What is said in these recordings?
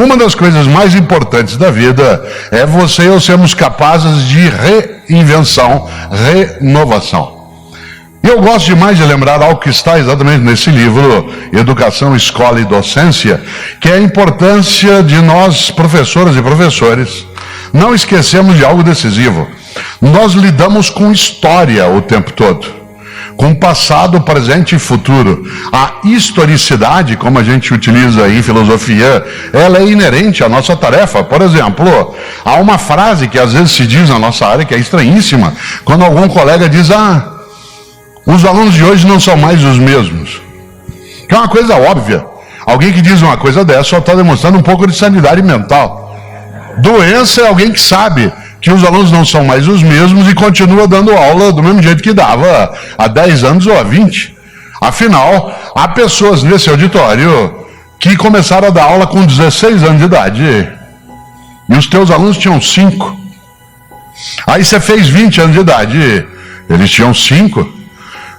Uma das coisas mais importantes da vida é você e eu sermos capazes de reinvenção, renovação. E eu gosto demais de lembrar algo que está exatamente nesse livro, Educação, Escola e Docência, que é a importância de nós, professoras e professores, não esquecemos de algo decisivo. Nós lidamos com história o tempo todo, com passado, presente e futuro. A historicidade, como a gente utiliza em filosofia, ela é inerente à nossa tarefa. Por exemplo, há uma frase que às vezes se diz na nossa área que é estranhíssima, quando algum colega diz, os alunos de hoje não são mais os mesmos. Que é uma coisa óbvia. Alguém que diz uma coisa dessa só está demonstrando um pouco de sanidade mental. Doença é alguém que sabe que os alunos não são mais os mesmos e continua dando aula do mesmo jeito que dava há 10 anos ou há 20. Afinal, há pessoas nesse auditório que começaram a dar aula com 16 anos de idade e os teus alunos tinham 5. Aí você fez 20 anos de idade, eles tinham 5.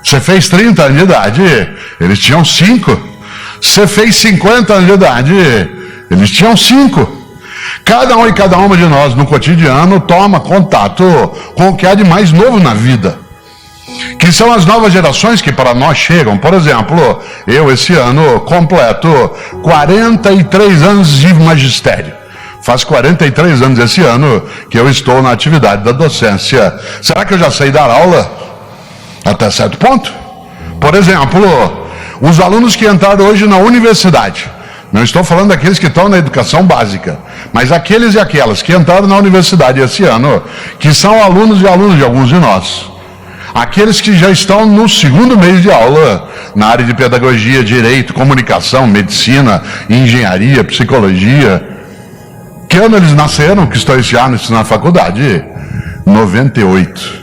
Você fez 30 anos de idade, eles tinham 5. Você fez 50 anos de idade, eles tinham 5. Cada um e cada uma de nós no cotidiano toma contato com o que há de mais novo na vida, que são as novas gerações que para nós chegam. Por exemplo, eu esse ano completo 43 anos de magistério. Faz 43 anos esse ano que eu estou na atividade da docência. Será que eu já sei dar aula? Até certo ponto. Por exemplo, os alunos que entraram hoje na universidade, não estou falando daqueles que estão na educação básica, mas aqueles e aquelas que entraram na universidade esse ano, que são alunos e alunos de alguns de nós, aqueles que já estão no segundo mês de aula, na área de pedagogia, direito, comunicação, medicina, engenharia, psicologia. Que ano eles nasceram, que estão esse ano na faculdade? 98.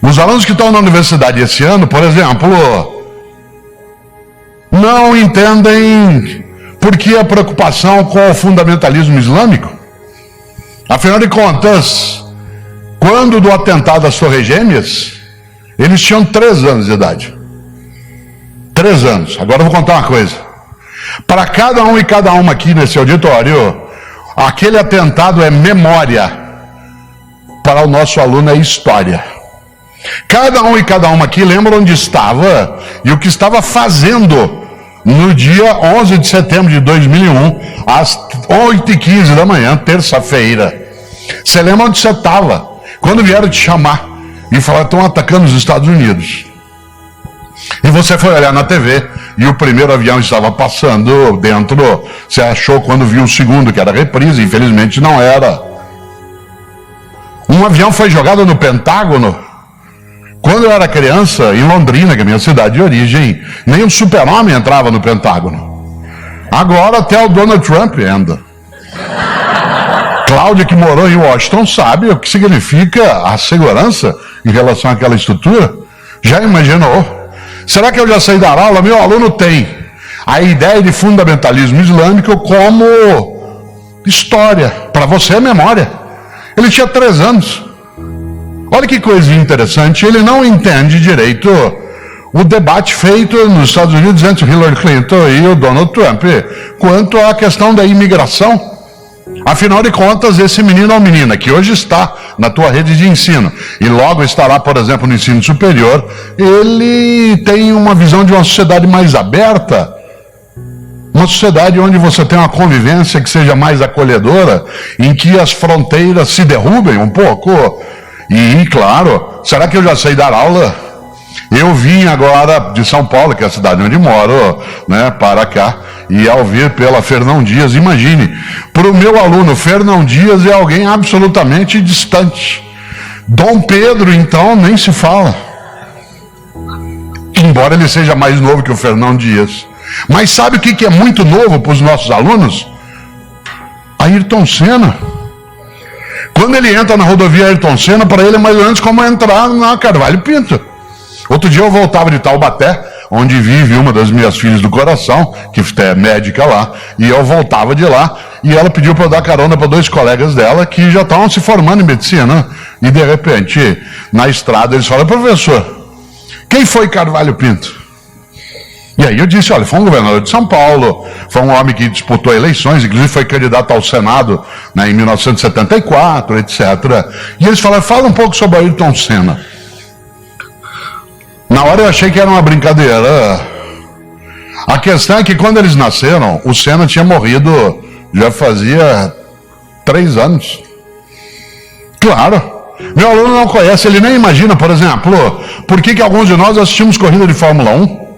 Os alunos que estão na universidade esse ano, por exemplo, não entendem por que a preocupação com o fundamentalismo islâmico. Afinal de contas, quando do atentado às Torres Gêmeas, eles tinham 3 anos de idade. 3 anos. Agora eu vou contar uma coisa. Para cada um e cada uma aqui nesse auditório, aquele atentado é memória. Para o nosso aluno é história. Cada um e cada uma aqui lembra onde estava e o que estava fazendo no dia 11 de setembro de 2001, às 8h15 da manhã, terça-feira. Você lembra onde você estava quando vieram te chamar e falaram que estão atacando os Estados Unidos? E você foi olhar na TV e o primeiro avião estava passando dentro. Você achou quando viu o segundo que era reprise, infelizmente não era. Um avião foi jogado no Pentágono. Quando eu era criança, em Londrina, que é a minha cidade de origem, nem um super-homem entrava no Pentágono. Agora até o Donald Trump anda. Cláudia, que morou em Washington, sabe o que significa a segurança em relação àquela estrutura. Já imaginou? Será que eu já sei dar aula? Meu aluno tem a ideia de fundamentalismo islâmico como história. Para você é memória. Ele tinha 3 anos. Olha que coisa interessante, ele não entende direito o debate feito nos Estados Unidos entre o Hillary Clinton e o Donald Trump quanto à questão da imigração. Afinal de contas, esse menino ou menina que hoje está na tua rede de ensino e logo estará, por exemplo, no ensino superior, ele tem uma visão de uma sociedade mais aberta, uma sociedade onde você tem uma convivência que seja mais acolhedora, em que as fronteiras se derrubem um pouco. E, claro, será que eu já sei dar aula? Eu vim agora de São Paulo, que é a cidade onde moro, para cá, e ao vir pela Fernão Dias, imagine, para o meu aluno, Fernão Dias é alguém absolutamente distante. Dom Pedro, então, nem se fala. Embora ele seja mais novo que o Fernão Dias. Mas sabe o que é muito novo para os nossos alunos? Ayrton Senna. Quando ele entra na rodovia Ayrton Senna, para ele é mais ou menos como entrar na Carvalho Pinto. Outro dia eu voltava de Taubaté, onde vive uma das minhas filhas do coração, que é médica lá, e eu voltava de lá, e ela pediu para eu dar carona para 2 colegas dela que já estavam se formando em medicina, e de repente, na estrada, eles falam: professor, quem foi Carvalho Pinto? E aí eu disse, olha, foi um governador de São Paulo, foi um homem que disputou eleições, inclusive foi candidato ao Senado, né, em 1974, etc. E eles falaram, fala um pouco sobre Ayrton Senna. Na hora eu achei que era uma brincadeira. A questão é que quando eles nasceram, o Senna tinha morrido já fazia 3 anos. Claro, meu aluno não conhece, ele nem imagina, por exemplo, por que alguns de nós assistimos corrida de Fórmula 1.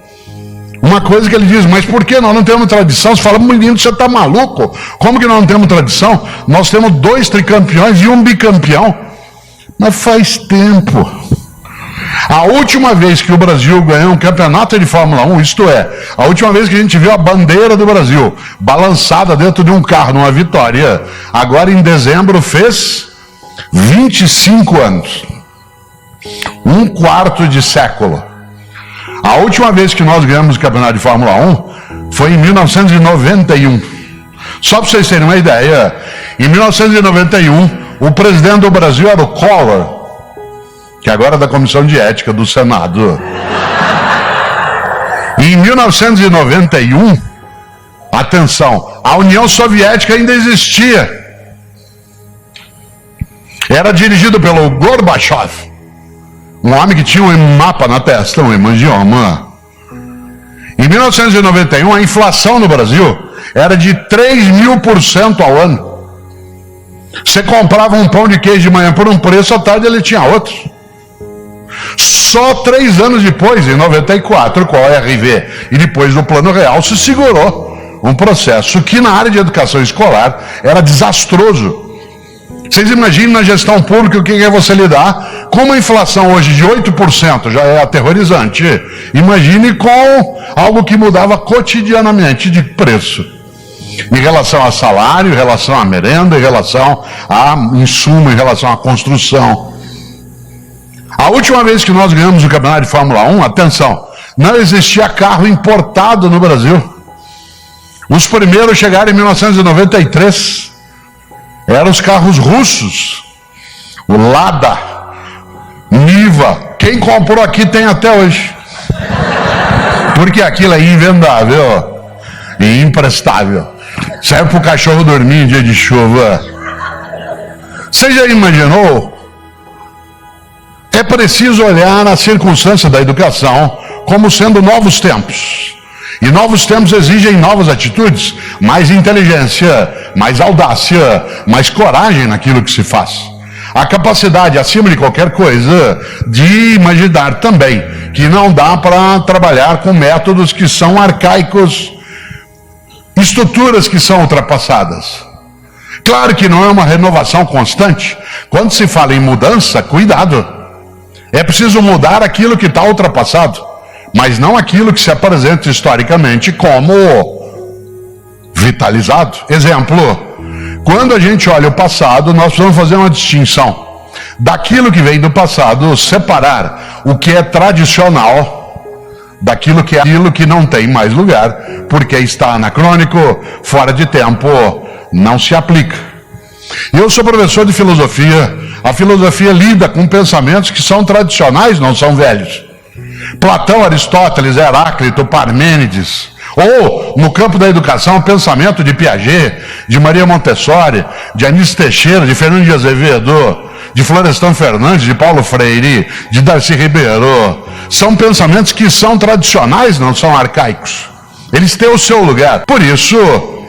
Uma coisa que ele diz, mas por que nós não temos tradição? Você fala, menino, você está maluco? Como que nós não temos tradição? Nós temos 2 tricampeões e um bicampeão. Mas faz tempo. A última vez que o Brasil ganhou um campeonato de Fórmula 1, isto é, a última vez que a gente viu a bandeira do Brasil balançada dentro de um carro numa vitória, agora em dezembro fez 25 anos. 1/4 de século. A última vez que nós ganhamos o campeonato de Fórmula 1 foi em 1991. Só para vocês terem uma ideia, em 1991, o presidente do Brasil era o Collor, que agora é da Comissão de Ética do Senado. E em 1991, atenção, a União Soviética ainda existia. Era dirigido pelo Gorbachev, um homem que tinha um mapa na testa, um hemangioma. Em 1991, a inflação no Brasil era de 3.000% ao ano. Você comprava um pão de queijo de manhã por um preço, à tarde ele tinha outro. Só 3 anos depois, em 94, com a RV e depois do Plano Real, se segurou um processo que na área de educação escolar era desastroso. Vocês imaginem na gestão pública o que é você lidar com uma inflação hoje de 8%, já é aterrorizante. Imagine com algo que mudava cotidianamente de preço. Em relação a salário, em relação à merenda, em relação a insumo, em relação à construção. A última vez que nós ganhamos o campeonato de Fórmula 1, atenção, não existia carro importado no Brasil. Os primeiros chegaram em 1993. Eram os carros russos, o Lada, Niva. Quem comprou aqui tem até hoje. Porque aquilo é invendável e imprestável. Serve para o cachorro dormir em dia de chuva. Você já imaginou? É preciso olhar a circunstância da educação como sendo novos tempos. E novos tempos exigem novas atitudes, mais inteligência, mais audácia, mais coragem naquilo que se faz. A capacidade, acima de qualquer coisa, de imaginar também que não dá para trabalhar com métodos que são arcaicos, estruturas que são ultrapassadas. Claro que não é uma renovação constante. Quando se fala em mudança, cuidado. É preciso mudar aquilo que está ultrapassado, mas não aquilo que se apresenta historicamente como vitalizado. Exemplo, quando a gente olha o passado, nós precisamos fazer uma distinção. Daquilo que vem do passado, separar o que é tradicional daquilo que é aquilo que não tem mais lugar, porque está anacrônico, fora de tempo, não se aplica. Eu sou professor de filosofia. A filosofia lida com pensamentos que são tradicionais, não são velhos. Platão, Aristóteles, Heráclito, Parmênides. Ou, no campo da educação, o pensamento de Piaget, de Maria Montessori, de Anísio Teixeira, de Fernando de Azevedo, de Florestan Fernandes, de Paulo Freire, de Darcy Ribeiro. São pensamentos que são tradicionais, não são arcaicos. Eles têm o seu lugar. Por isso,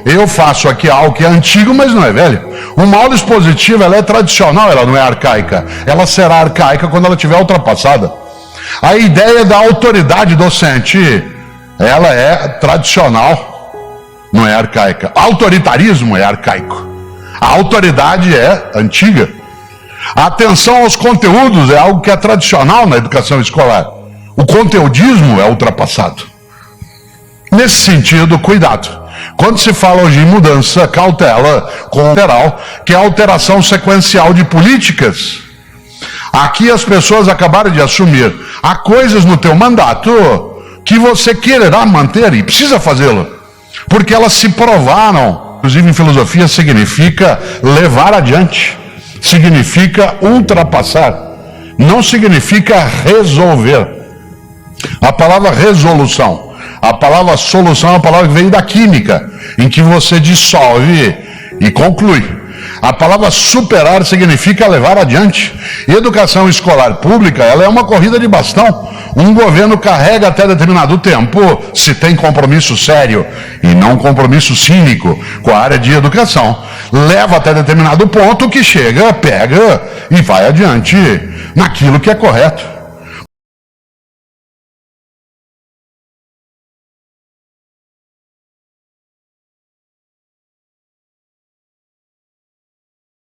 eu faço aqui algo que é antigo, mas não é velho. Uma aula expositiva, ela é tradicional, ela não é arcaica. Ela será arcaica quando ela estiver ultrapassada. A ideia da autoridade docente, ela é tradicional, não é arcaica. Autoritarismo é arcaico. A autoridade é antiga. A atenção aos conteúdos é algo que é tradicional na educação escolar. O conteudismo é ultrapassado. Nesse sentido, cuidado. Quando se fala hoje em mudança, cautela com lateral, que é a alteração sequencial de políticas. Aqui as pessoas acabaram de assumir. Há coisas no teu mandato que você quererá manter e precisa fazê-lo, porque elas se provaram. Inclusive em filosofia significa levar adiante, significa ultrapassar, não significa resolver. A palavra resolução, A palavra solução é uma palavra que veio da química, em que você dissolve e conclui. A palavra superar significa levar adiante. Educação escolar pública, ela é uma corrida de bastão. Um governo carrega até determinado tempo, se tem compromisso sério e não compromisso cínico com a área de educação. Leva até determinado ponto que chega, pega e vai adiante naquilo que é correto.